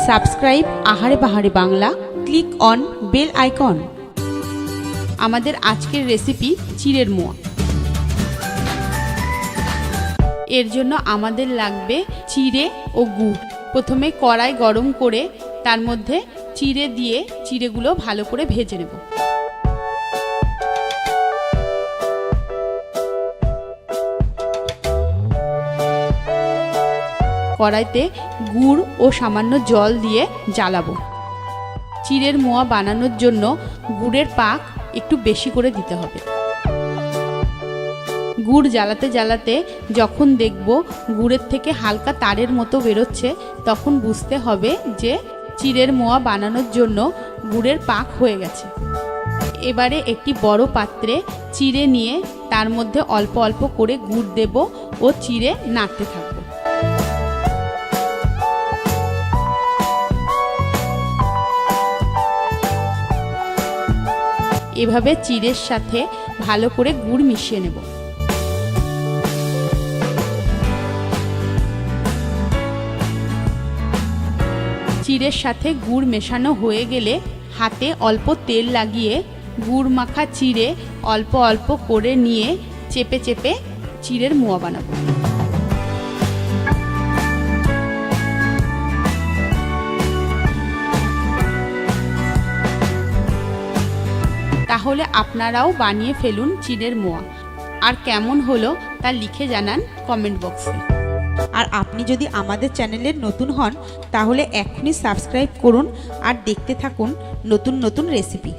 Subscribe Ahare Bahare Bangla, click on bell icon. আমাদের আজকের recipe চিড়ের মোয়া। এর জন্য আমাদের লাগবে চিড়ে ও গুড়। প্রথমে কড়াই গরম করে তার মধ্যে চিড়ে দিয়ে চিড়েগুলো ভালো করে ভেজে নেব। কড়াইতে গুড় ও সামান্য জল দিয়ে জ্বালাবো। চিড়ের মোয়া বানানোর জন্য গুড়ের পাক একটু বেশি করে দিতে হবে। গুড় জ্বালাতে জ্বালাতে যখন দেখব গুড়ের থেকে হালকা তারের মতো বেরোচ্ছে, তখন বুঝতে হবে যে চিড়ের মোয়া বানানোর জন্য গুড়ের পাক হয়ে গেছে। এবারে একটি বড় পাত্রে চিড়ে নিয়ে তার মধ্যে অল্প অল্প করে গুড় দেব ও চিড়ে নাড়তে থাকব। এভাবে চিড়ের সাথে ভালো করে গুড় মিশিয়ে নেব। চিড়ের সাথে গুড় মেশানো হয়ে গেলে হাতে অল্প তেল লাগিয়ে গুড় মাখা চিড়ে অল্প অল্প করে নিয়ে চেপে চেপে চিড়ের মোয়া বানাবো। তাহলে আপনারাও বানিয়ে ফেলুন চিড়ের মোয়া। আর কেমন হলো তা লিখে জানান কমেন্ট বক্সে। আর আপনি যদি আমাদের চ্যানেলের নতুন হন তাহলে এখনই সাবস্ক্রাইব করুন আর দেখতে থাকুন নতুন নতুন রেসিপি।